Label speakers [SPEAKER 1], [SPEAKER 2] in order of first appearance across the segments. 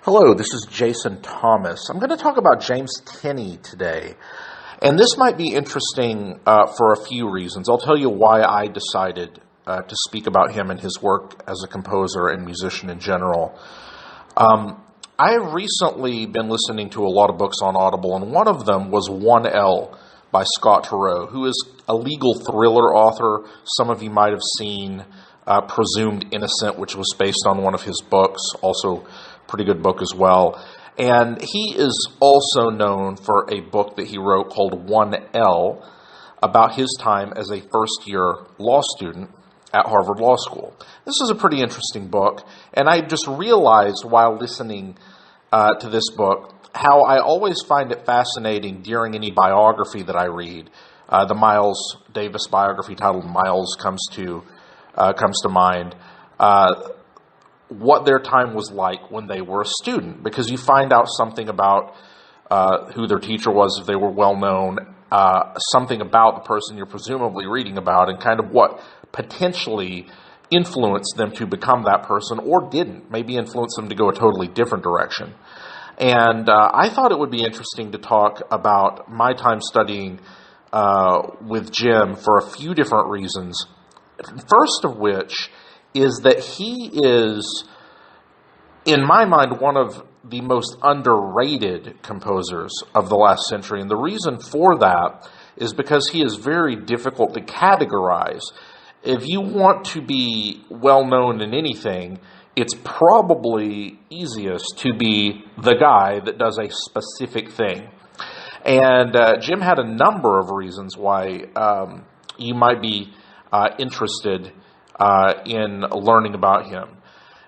[SPEAKER 1] Hello, this is Jason Thomas. I'm going to talk about James Tenney today. And this might be interesting for a few reasons. I'll tell you why I decided to speak about him and his work as a composer and musician in general. I have recently been listening to a lot of books on Audible, and one of them was 1L by Scott Turow, who is a legal thriller author. Some of you might have seen Presumed Innocent, which was based on one of his books, also pretty good book as well. And he is also known for a book that he wrote called 1L about his time as a first-year law student at Harvard Law School. This is a pretty interesting book, and I just realized while listening to this book how I always find it fascinating during any biography that I read. The Miles Davis biography titled Miles comes to mind. What their time was like when they were a student, because you find out something about who their teacher was, if they were well known, something about the person you're presumably reading about, and kind of what potentially influenced them to become that person, or didn't, maybe influenced them to go a totally different direction. And I thought it would be interesting to talk about my time studying with Jim for a few different reasons. First of which is that he is, in my mind, one of the most underrated composers of the last century. And the reason for that is because he is very difficult to categorize. If you want to be well known in anything, it's probably easiest to be the guy that does a specific thing. And Jim had a number of reasons why you might be interested in learning about him.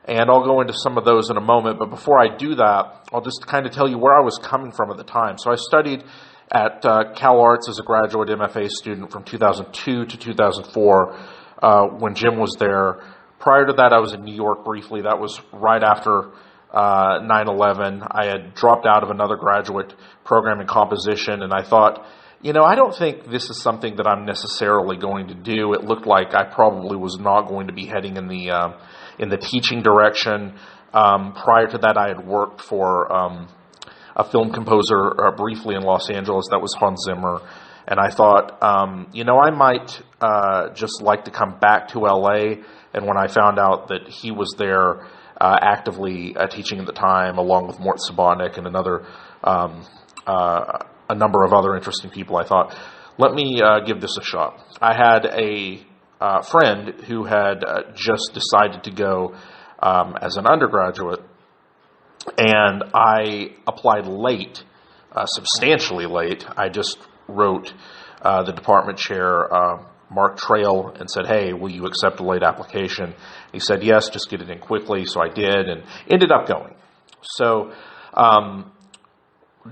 [SPEAKER 1] And I'll go into some of those in a moment, but before I do that, I'll just kind of tell you where I was coming from at the time. So I studied at CalArts as a graduate MFA student from 2002 to 2004 when Jim was there. Prior to that, I was in New York briefly. That was right after 9/11. I had dropped out of another graduate program in composition, and I thought, I don't think this is something that I'm necessarily going to do. It looked like I probably was not going to be heading in the teaching direction. Prior to that, I had worked for a film composer briefly in Los Angeles. That was Hans Zimmer. And I thought, I might just like to come back to LA. And when I found out that he was there actively teaching at the time, along with Mort Subotnick and a number of other interesting people, I thought, let me give this a shot. I had a friend who had just decided to go as an undergraduate, and I applied late, substantially late. I just wrote the department chair, Mark Trail, and said, hey, will you accept a late application? He said, yes, just get it in quickly. So I did, and ended up going. So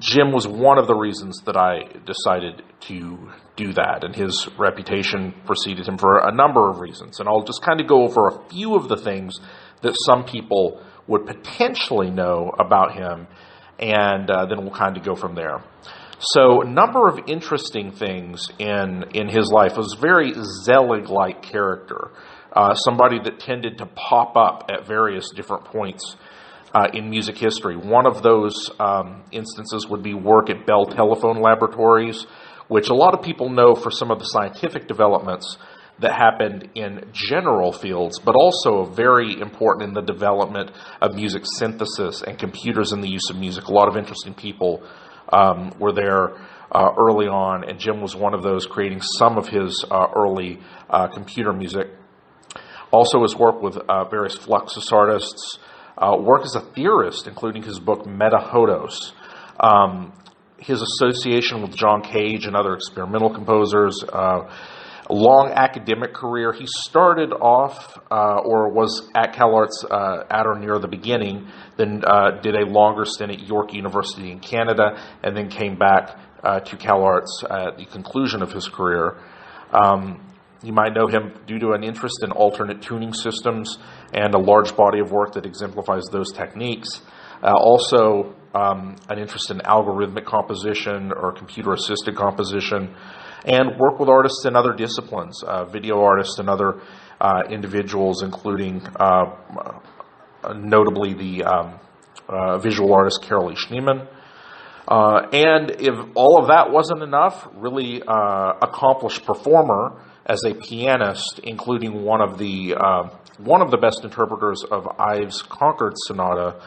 [SPEAKER 1] Jim was one of the reasons that I decided to do that, and his reputation preceded him for a number of reasons. And I'll just kind of go over a few of the things that some people would potentially know about him, and then we'll kind of go from there. So a number of interesting things in his life. Was a very Zelig-like character, somebody that tended to pop up at various different points in music history. One of those instances would be work at Bell Telephone Laboratories, which a lot of people know for some of the scientific developments that happened in general fields, but also very important in the development of music synthesis and computers in the use of music. A lot of interesting people were there early on, and Jim was one of those, creating some of his early computer music. Also his work with various Fluxus artists, work as a theorist, including his book Metahodos, his association with John Cage and other experimental composers, a long academic career. He started off, or was at CalArts at or near the beginning, then did a longer stint at York University in Canada, and then came back to CalArts at the conclusion of his career. You might know him due to an interest in alternate tuning systems and a large body of work that exemplifies those techniques. Also, an interest in algorithmic composition or computer-assisted composition, and work with artists in other disciplines, video artists and other individuals, including notably the visual artist Carolee Schneemann. And if all of that wasn't enough, really accomplished performer as a pianist, including one of the best interpreters of Ives' Concord Sonata,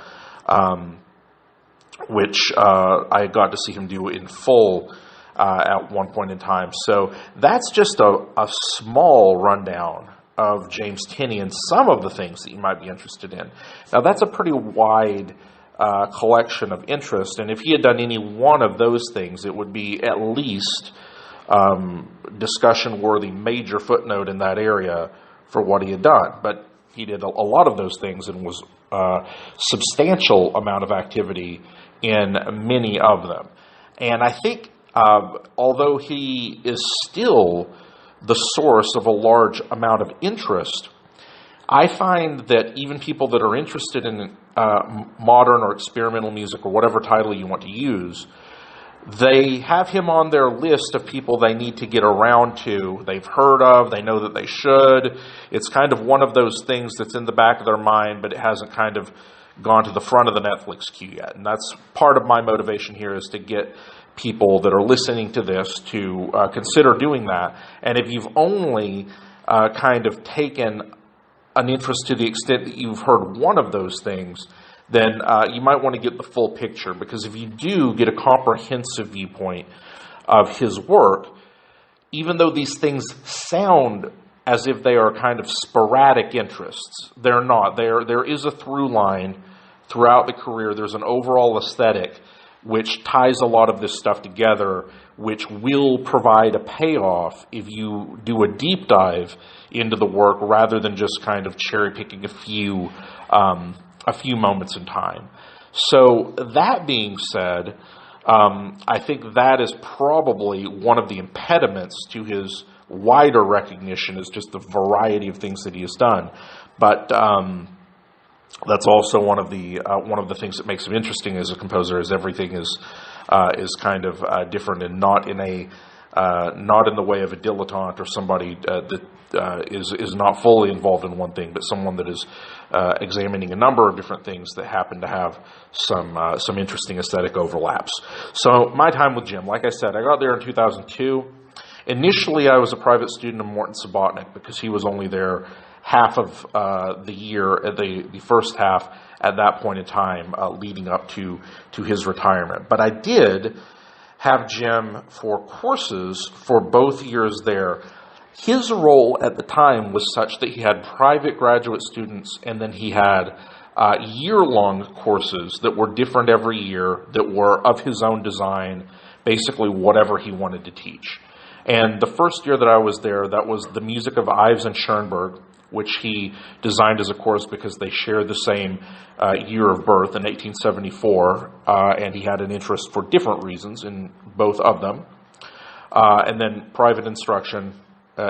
[SPEAKER 1] which I got to see him do in full at one point in time. So that's just a small rundown of James Tenney and some of the things that you might be interested in. Now, that's a pretty wide collection of interest, and if he had done any one of those things, it would be at least discussion-worthy major footnote in that area for what he had done. But he did a lot of those things and was substantial amount of activity in many of them. And I think although he is still the source of a large amount of interest, I find that even people that are interested in modern or experimental music, or whatever title you want to use, they have him on their list of people they need to get around to, they've heard of, they know that they should. It's kind of one of those things that's in the back of their mind, but it hasn't kind of gone to the front of the Netflix queue yet. And that's part of my motivation here, is to get people that are listening to this to consider doing that. And if you've only kind of taken an interest to the extent that you've heard one of those things, then you might want to get the full picture, because if you do get a comprehensive viewpoint of his work, even though these things sound as if they are kind of sporadic interests, they're not. There is a through line throughout the career. There's an overall aesthetic which ties a lot of this stuff together, which will provide a payoff if you do a deep dive into the work rather than just kind of cherry picking a few moments in time. So that being said, I think that is probably one of the impediments to his wider recognition, is just the variety of things that he has done. But that's also one of the things that makes him interesting as a composer, is everything is kind of different, and not in the way of a dilettante or somebody that is not fully involved in one thing, but someone that is examining a number of different things that happen to have some interesting aesthetic overlaps. So my time with Jim, like I said, I got there in 2002. Initially, I was a private student of Morton Subotnick, because he was only there half of the year, the first half at that point in time, leading up to his retirement. But I did have Jim for courses for both years there. His role at the time was such that he had private graduate students, and then he had year-long courses that were different every year, that were of his own design, basically whatever he wanted to teach. And the first year that I was there, that was the music of Ives and Schoenberg, which he designed as a course because they shared the same year of birth in 1874, and he had an interest for different reasons in both of them. And then private instruction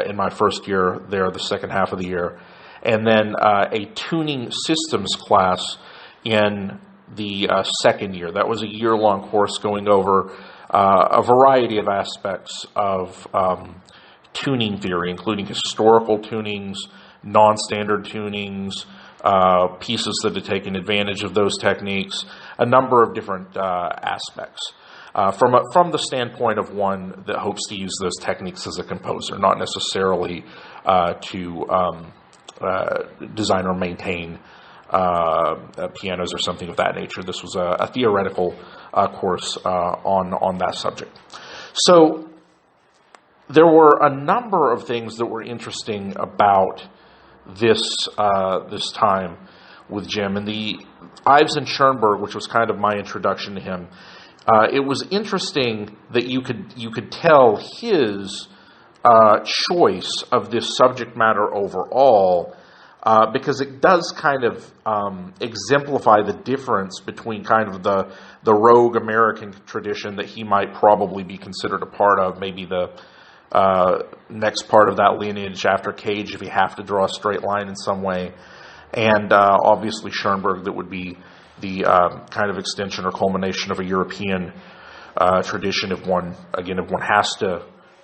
[SPEAKER 1] in my first year there, the second half of the year. And then a tuning systems class in the second year. That was a year-long course going over a variety of aspects of tuning theory, including historical tunings, non-standard tunings, pieces that had taken advantage of those techniques, a number of different aspects. From the standpoint of one that hopes to use those techniques as a composer, not necessarily to design or maintain pianos or something of that nature. This was a theoretical course on that subject. So there were a number of things that were interesting about this time with Jim. And the Ives and Schoenberg, which was kind of my introduction to him, it was interesting that you could tell his choice of this subject matter overall, because it does kind of exemplify the difference between kind of the rogue American tradition that he might probably be considered a part of, maybe the next part of that lineage after Cage, if you have to draw a straight line in some way, and obviously Schoenberg, that would be the kind of extension or culmination of a European tradition, if one has to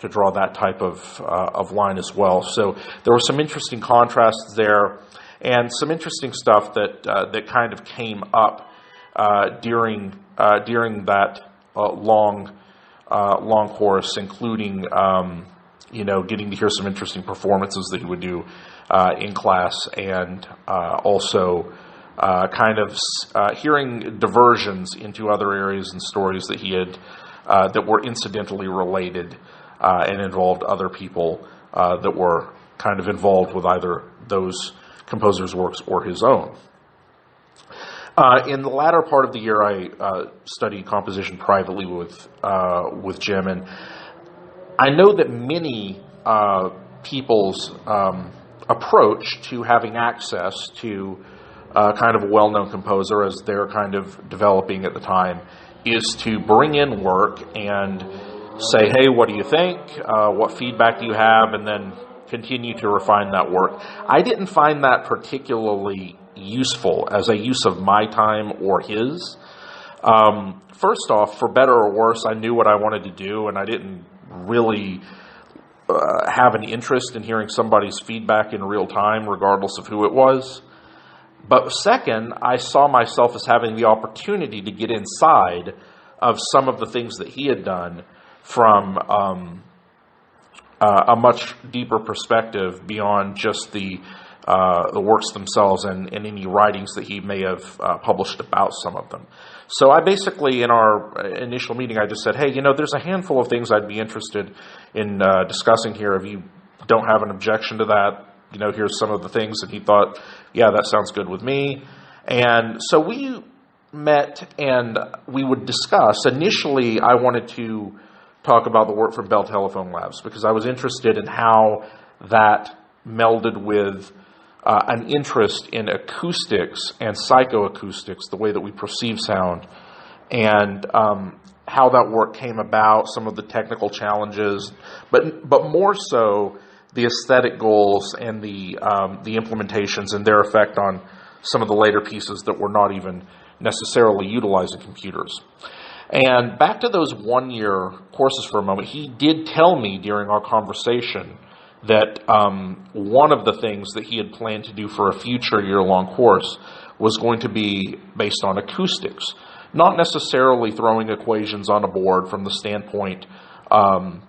[SPEAKER 1] draw that type of line as well. So there were some interesting contrasts there, and some interesting stuff that kind of came up during that long course, including getting to hear some interesting performances that he would do in class, and also hearing diversions into other areas and stories that he had that were incidentally related and involved other people that were kind of involved with either those composers' works or his own. In the latter part of the year, I studied composition privately with Jim, and I know that many people's approach to having access to kind of a well-known composer as they're kind of developing at the time is to bring in work and say, hey, what do you think? What feedback do you have? And then continue to refine that work. I didn't find that particularly useful as a use of my time or his. First off, for better or worse, I knew what I wanted to do, and I didn't really have an interest in hearing somebody's feedback in real time, regardless of who it was. But second, I saw myself as having the opportunity to get inside of some of the things that he had done from a much deeper perspective beyond just the works themselves and any writings that he may have published about some of them. So I basically, in our initial meeting, I just said, hey, there's a handful of things I'd be interested in discussing here. If you don't have an objection to that, here's some of the things. And he thought, yeah, that sounds good with me. And so we met and we would discuss. Initially, I wanted to talk about the work from Bell Telephone Labs because I was interested in how that melded with an interest in acoustics and psychoacoustics, the way that we perceive sound, and how that work came about, some of the technical challenges, but more so the aesthetic goals and the implementations and their effect on some of the later pieces that were not even necessarily utilizing computers. And back to those one-year courses for a moment, he did tell me during our conversation that one of the things that he had planned to do for a future year-long course was going to be based on acoustics, not necessarily throwing equations on a board from the standpoint of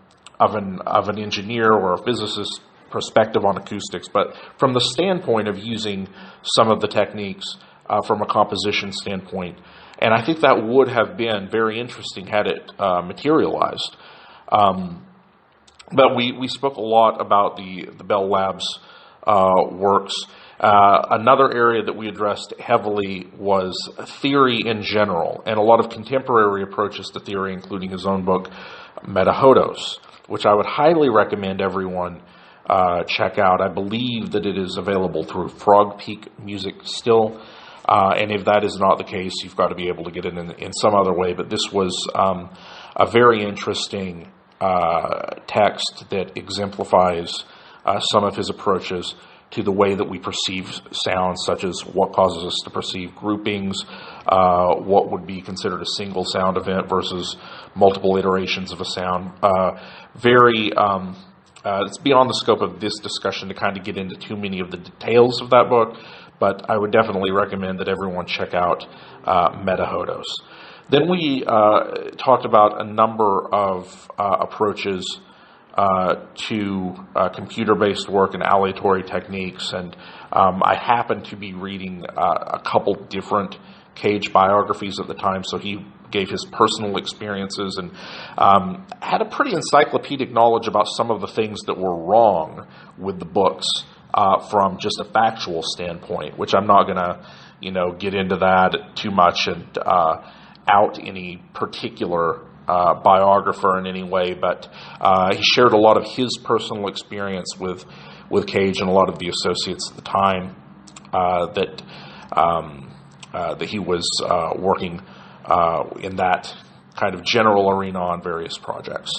[SPEAKER 1] an engineer or a physicist's perspective on acoustics, but from the standpoint of using some of the techniques from a composition standpoint. And I think that would have been very interesting had it materialized. But we spoke a lot about the Bell Labs works. Another area that we addressed heavily was theory in general, and a lot of contemporary approaches to theory, including his own book, Metahodos, which I would highly recommend everyone check out. I believe that it is available through Frog Peak Music still, and if that is not the case, you've got to be able to get it in some other way. But this was a very interesting text that exemplifies some of his approaches to the way that we perceive sounds, such as what causes us to perceive groupings, what would be considered a single sound event versus multiple iterations of a sound. It's beyond the scope of this discussion to kind of get into too many of the details of that book, but I would definitely recommend that everyone check out Metahodos. Then we talked about a number of approaches to computer-based work and aleatory techniques, and I happened to be reading a couple different Cage biographies at the time, so he gave his personal experiences and had a pretty encyclopedic knowledge about some of the things that were wrong with the books from just a factual standpoint, which I'm not going to get into that too much and out any particular biographer in any way, but he shared a lot of his personal experience with Cage and a lot of the associates at the time that he was working in that kind of general arena on various projects.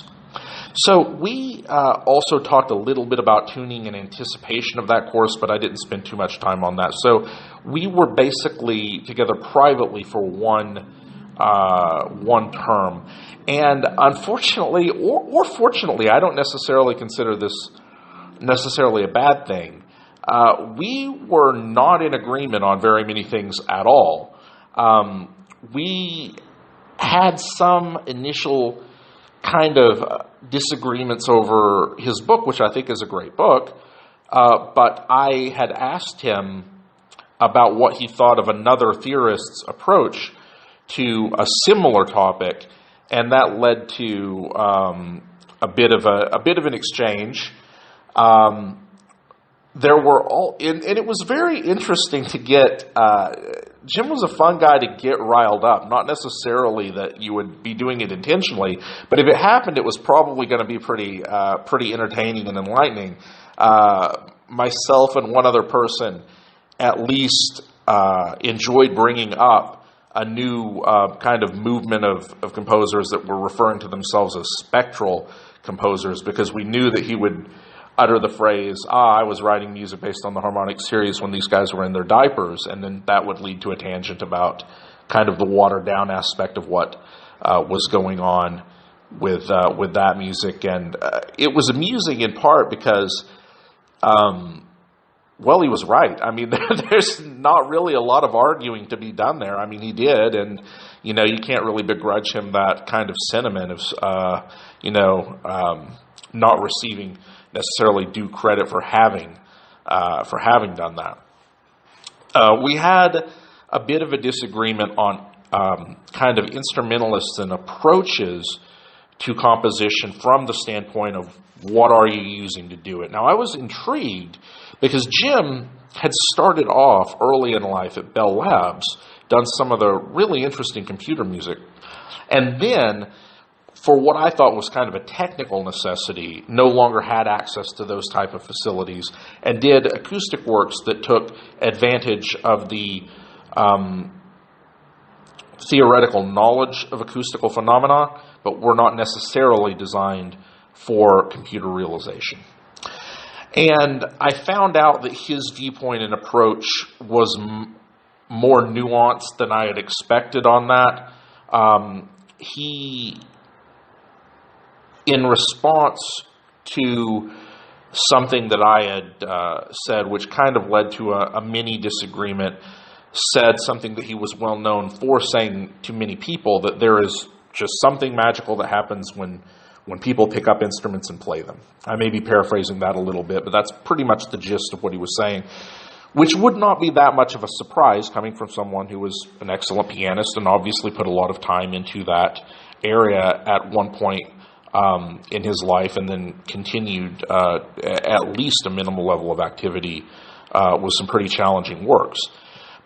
[SPEAKER 1] So we also talked a little bit about tuning in anticipation of that course, but I didn't spend too much time on that. So we were basically together privately for one term. And unfortunately, or fortunately, I don't necessarily consider this necessarily a bad thing. We were not in agreement on very many things at all. we had some initial kind of disagreements over his book, which I think is a great book, but I had asked him about what he thought of another theorist's approach to a similar topic, and that led to a bit of an exchange. There were and it was very interesting to get. Jim was a fun guy to get riled up. Not necessarily that you would be doing it intentionally, but if it happened, it was probably going to be pretty entertaining and enlightening. Myself and one other person at least enjoyed bringing up a new kind of movement of composers that were referring to themselves as spectral composers, because we knew that he would utter the phrase, I was writing music based on the harmonic series when these guys were in their diapers, and then that would lead to a tangent about kind of the watered-down aspect of what was going on with that music. And it was amusing in part because, well, he was right. I mean, there's not really a lot of arguing to be done there. I mean, he did, and, you can't really begrudge him that kind of sentiment of, not receiving necessarily due credit for having done that. We had a bit of a disagreement on kind of instrumentalists and approaches to composition from the standpoint of what are you using to do it. Now, I was intrigued because Jim had started off early in life at Bell Labs, done some of the really interesting computer music, and then, for what I thought was kind of a technical necessity, no longer had access to those type of facilities, and did acoustic works that took advantage of the theoretical knowledge of acoustical phenomena, but were not necessarily designed for computer realization. And I found out that his viewpoint and approach was more nuanced than I had expected on that. He, in response to something that I had said, which kind of led to a mini disagreement, said something that he was well known for saying to many people, that there is just something magical that happens when people pick up instruments and play them. I may be paraphrasing that a little bit, but that's pretty much the gist of what he was saying, which would not be that much of a surprise coming from someone who was an excellent pianist and obviously put a lot of time into that area at one point in his life, and then continued at least a minimal level of activity with some pretty challenging works.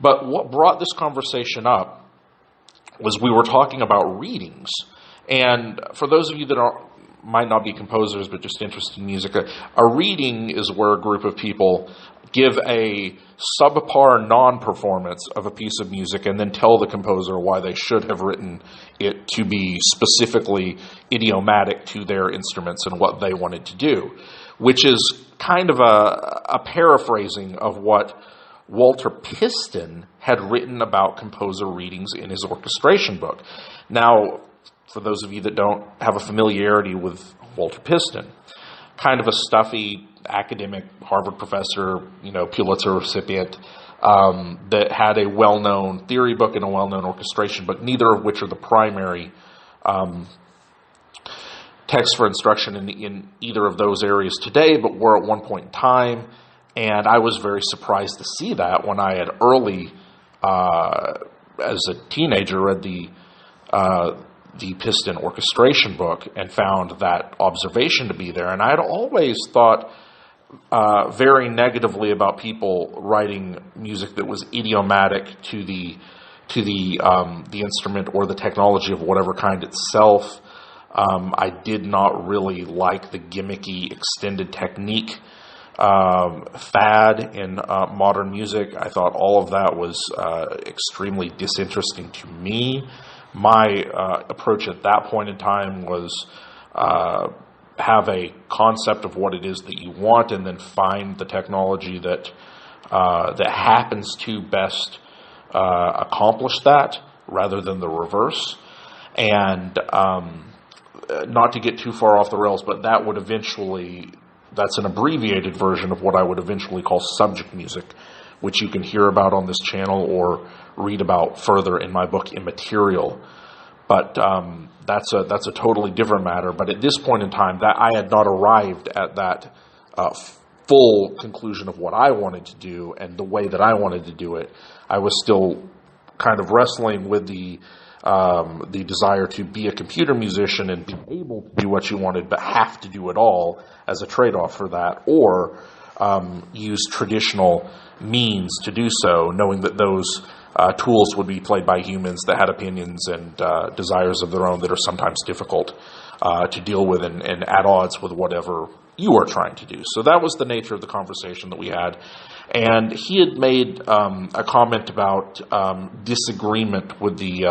[SPEAKER 1] But what brought this conversation up was we were talking about readings. And for those of you that might not be composers but just interested in music, a reading is where a group of people give a subpar non-performance of a piece of music and then tell the composer why they should have written it to be specifically idiomatic to their instruments and what they wanted to do, which is kind of a paraphrasing of what Walter Piston had written about composer readings in his orchestration book. Now, for those of you that don't have a familiarity with Walter Piston, kind of a stuffy academic Harvard professor, Pulitzer recipient, that had a well-known theory book and a well-known orchestration book, neither of which are the primary text for instruction in either of those areas today, but were at one point in time. And I was very surprised to see that when I had early, as a teenager, read the Piston orchestration book and found that observation to be there. And I had always thought very negatively about people writing music that was idiomatic to the instrument or the technology of whatever kind itself. I did not really like the gimmicky extended technique fad in modern music. I thought all of that was extremely disinteresting to me. My approach at that point in time was have a concept of what it is that you want, and then find the technology that happens to best accomplish that, rather than the reverse. And not to get too far off the rails, but that would eventually, that's an abbreviated version of what I would eventually call subject music, which you can hear about on this channel or read about further in my book Immaterial. But that's a totally different matter. But at this point in time, that I had not arrived at that full conclusion of what I wanted to do and the way that I wanted to do it. I was still kind of wrestling with the desire to be a computer musician and be able to do what you wanted, but have to do it all as a trade-off for that, or use traditional means to do so, knowing that those tools would be played by humans that had opinions and desires of their own that are sometimes difficult to deal with and at odds with whatever you are trying to do. So that was the nature of the conversation that we had. And he had made a comment about disagreement with the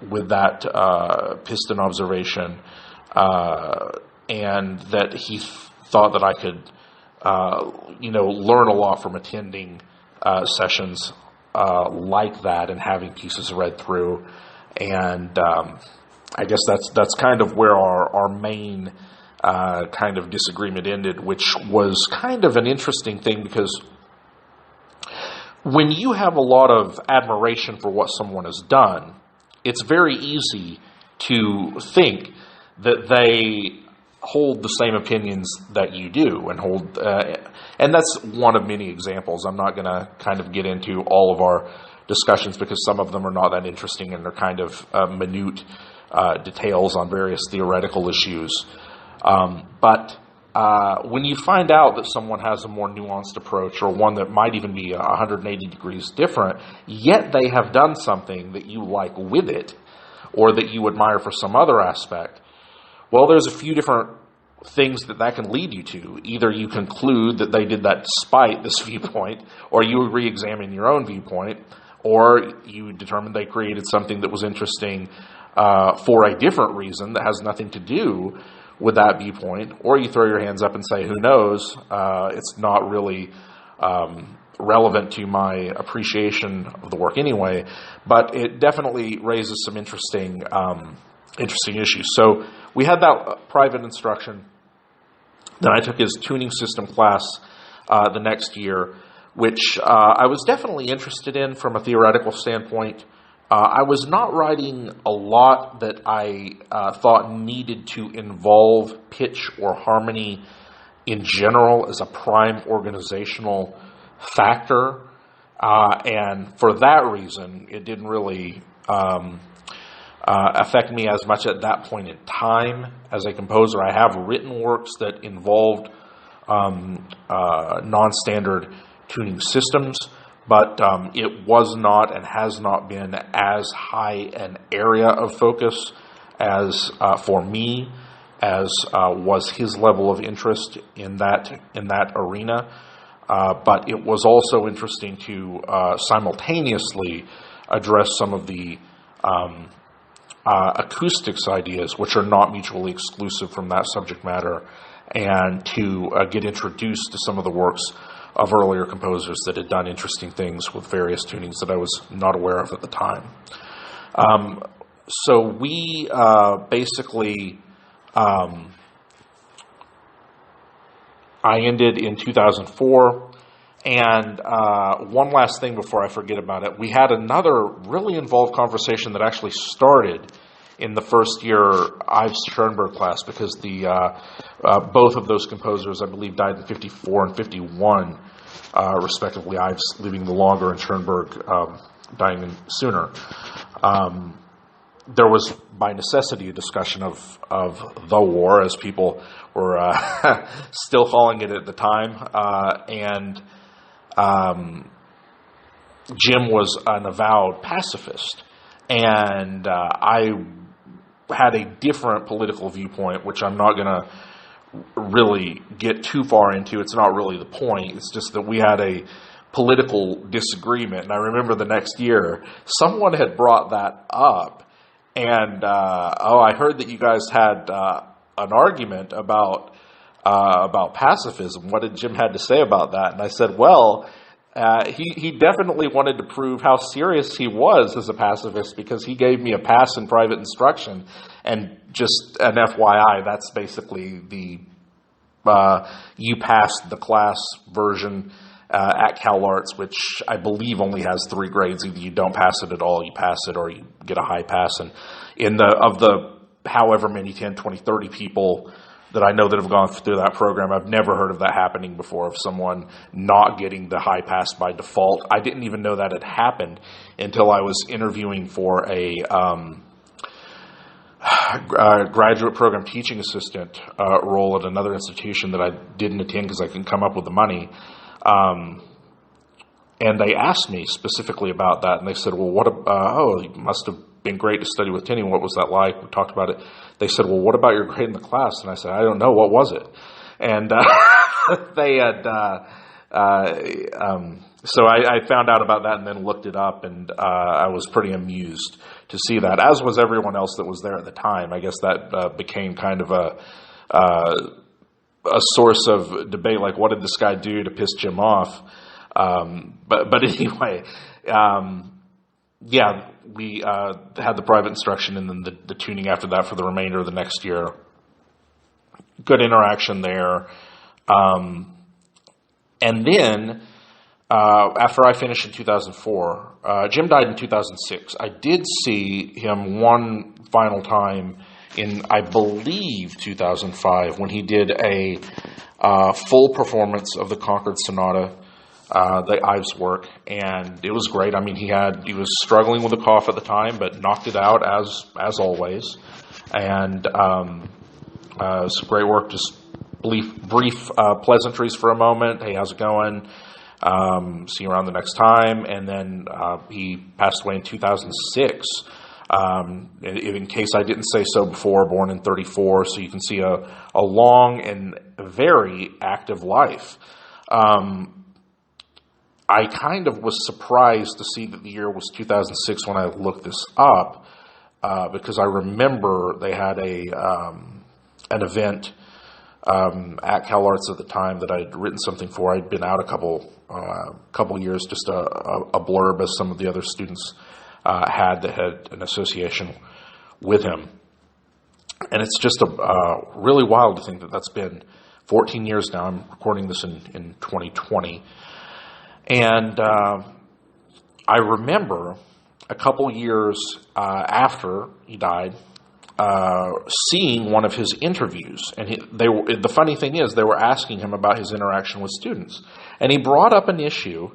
[SPEAKER 1] with that piston observation, and that he thought that I could learn a lot from attending sessions like that and having pieces read through. And I guess that's kind of where our main kind of disagreement ended, which was kind of an interesting thing, because when you have a lot of admiration for what someone has done, it's very easy to think that they hold the same opinions that you do, and that's one of many examples. I'm not going to kind of get into all of our discussions because some of them are not that interesting and they're kind of minute details on various theoretical issues. But when you find out that someone has a more nuanced approach, or one that might even be 180 degrees different, yet they have done something that you like with it, or that you admire for some other aspect, well, there's a few different things that can lead you to. Either you conclude that they did that despite this viewpoint, or you re-examine your own viewpoint, or you determine they created something that was interesting for a different reason that has nothing to do with that viewpoint, or you throw your hands up and say, who knows, it's not really relevant to my appreciation of the work anyway. But it definitely raises some interesting issues. So we had that private instruction. Then I took his tuning system class the next year, which I was definitely interested in from a theoretical standpoint. I was not writing a lot that I thought needed to involve pitch or harmony in general as a prime organizational factor. And for that reason, it didn't really affect me as much at that point in time as a composer. I have written works that involved non-standard tuning systems, but it was not and has not been as high an area of focus as for me as was his level of interest in that arena. But it was also interesting to simultaneously address some of the acoustics ideas, which are not mutually exclusive from that subject matter, and to get introduced to some of the works of earlier composers that had done interesting things with various tunings that I was not aware of at the time. So we basically, I ended in 2004. And one last thing before I forget about it, we had another really involved conversation that actually started in the first year Ives Schoenberg class, because the both of those composers, I believe, died in 54 and 51, respectively. Ives living the longer and Schoenberg dying sooner. There was, by necessity, a discussion of the war, as people were still calling it at the time, and Jim was an avowed pacifist, and I had a different political viewpoint, which I'm not going to really get too far into. It's not really the point. It's just that we had a political disagreement, and I remember the next year someone had brought that up, and I heard that you guys had an argument about pacifism. What did Jim had to say about that? And I said, well, he definitely wanted to prove how serious he was as a pacifist, because he gave me a pass in private instruction. And just an FYI, that's basically the you passed the class version. at CalArts, which I believe only has 3 grades. Either you don't pass it at all, you pass it, or you get a high pass. And of the however many 10, 20, 30 people that I know that have gone through that program, I've never heard of that happening before, of someone not getting the high pass by default. I didn't even know that had happened until I was interviewing for a graduate program teaching assistant role at another institution that I didn't attend because I couldn't come up with the money. And they asked me specifically about that, and they said, well, it must have been great to study with Tenney. What was that like? We talked about it. They said, well, what about your grade in the class? And I said, I don't know. What was it? And they had, so I found out about that and then looked it up, and I was pretty amused to see that, as was everyone else that was there at the time. I guess that became kind of a source of debate, like, what did this guy do to piss Jim off? But anyway, yeah, we had the private instruction and then the tuning after that for the remainder of the next year. Good interaction there. And then after I finished in 2004, Jim died in 2006. I did see him one final time in, I believe, 2005, when he did a full performance of the Concord Sonata, the Ives work, and it was great. I mean, he was struggling with a cough at the time, but knocked it out as always. And it was great work. Just brief pleasantries for a moment. Hey, how's it going? See you around the next time. And then he passed away in 2006. In case I didn't say so before, born in 34, so you can see a long and very active life. I kind of was surprised to see that the year was 2006 when I looked this up, because I remember they had an event at CalArts at the time that I'd written something for. I'd been out a couple years, just a blurb, as some of the other students that had an association with him. And it's just really wild to think that that's been 14 years now. I'm recording this in 2020. And I remember a couple years after he died, seeing one of his interviews. And the funny thing is, they were asking him about his interaction with students. And he brought up an issue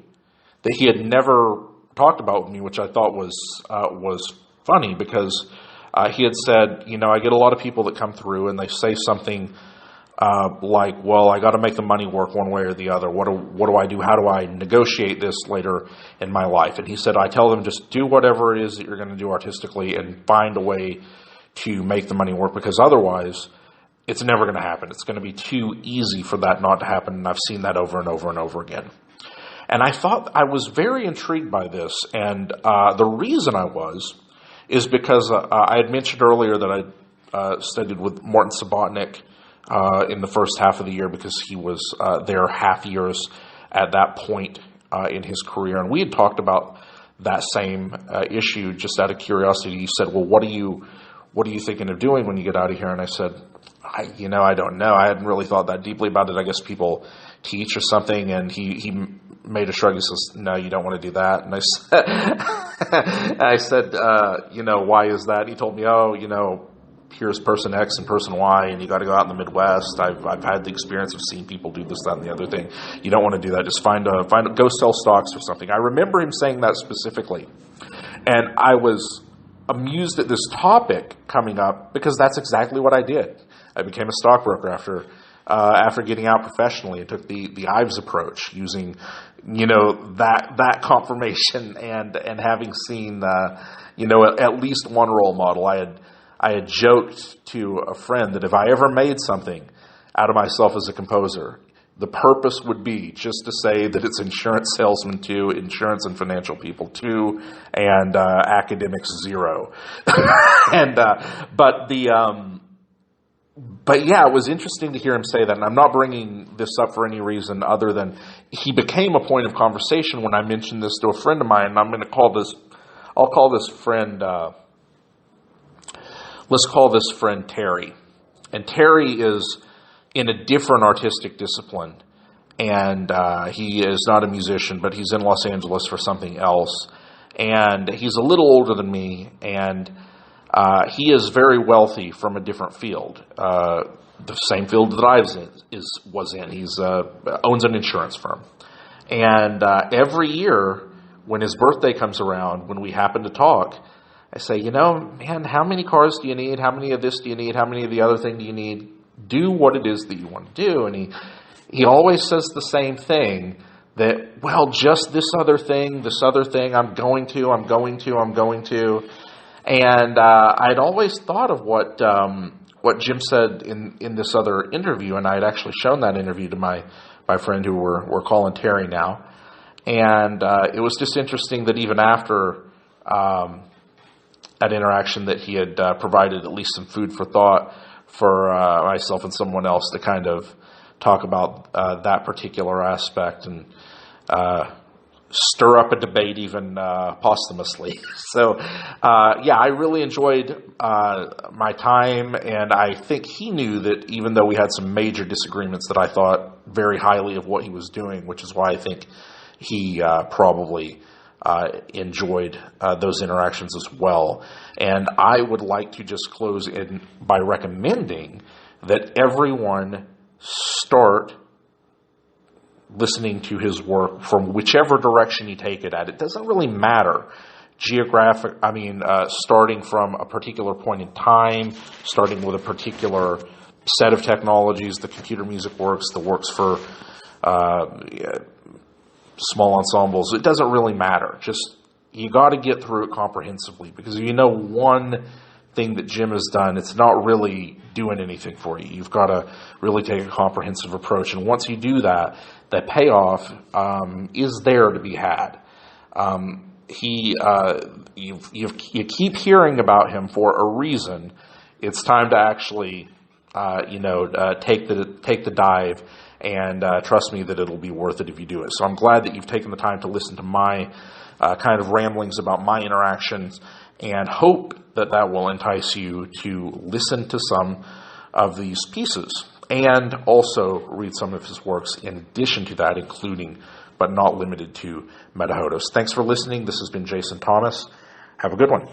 [SPEAKER 1] that he had never talked about with me, which I thought was funny, because he had said, I get a lot of people that come through and they say something like, well, I got to make the money work one way or the other. What do I do? How do I negotiate this later in my life? And he said, I tell them, just do whatever it is that you're going to do artistically and find a way to make the money work, because otherwise it's never going to happen. It's going to be too easy for that not to happen. And I've seen that over and over and over again. And I was very intrigued by this. And the reason is because I had mentioned earlier that I studied with Morton Subotnick in the first half of the year, because he was there half years at that point in his career. And we had talked about that same issue just out of curiosity. He said, well, what are you thinking of doing when you get out of here? And I said, I don't know. I hadn't really thought that deeply about it. I guess people teach or something. And he made a shrug. He says, no, you don't want to do that. And I said, why is that? He told me, here's person X and person Y, and you got to go out in the Midwest. I've had the experience of seeing people do this, that, and the other thing. You don't want to do that. Just go sell stocks or something. I remember him saying that specifically. And I was amused at this topic coming up, because that's exactly what I did. I became a stockbroker after getting out professionally, and took the Ives approach, using that confirmation and having seen at least one role model. I had joked to a friend that if I ever made something out of myself as a composer, the purpose would be just to say that it's insurance salesmen 2, insurance and financial people 2, and academics 0. But yeah, it was interesting to hear him say that. And I'm not bringing this up for any reason other than he became a point of conversation when I mentioned this to a friend of mine. And I'm going to I'll call this friend, let's call this friend Terry. And Terry is in a different artistic discipline and he is not a musician, but he's in Los Angeles for something else. And he's a little older than me, and he is very wealthy from a different field, the same field that I was in. He owns an insurance firm. And every year, when his birthday comes around, when we happen to talk, I say, man, how many cars do you need? How many of this do you need? How many of the other thing do you need? Do what it is that you want to do. And he always says the same thing, that, well, just this other thing, I'm going to. And I'd always thought of what Jim said in this other interview, and I had actually shown that interview to my friend who we're calling Terry now. And it was just interesting that even after that interaction that he had provided at least some food for thought for myself and someone else to kind of talk about that particular aspect and stir up a debate even posthumously. So, I really enjoyed my time, and I think he knew that even though we had some major disagreements, that I thought very highly of what he was doing, which is why I think he probably enjoyed those interactions as well. And I would like to just close in by recommending that everyone start listening to his work from whichever direction you take it at. It doesn't really matter. Starting from a particular point in time, starting with a particular set of technologies, the computer music works, the works for small ensembles. It doesn't really matter. Just, you got to get through it comprehensively, because one thing that Jim has done, it's not really doing anything for you. You've got to really take a comprehensive approach, and once you do that, the payoff is there to be had. You keep hearing about him for a reason. It's time to actually, take the dive, and trust me that it'll be worth it if you do it. So I'm glad that you've taken the time to listen to my kind of ramblings about my interactions, and hope that will entice you to listen to some of these pieces and also read some of his works in addition to that, including but not limited to Metahodos. Thanks for listening. This has been Jason Thomas. Have a good one.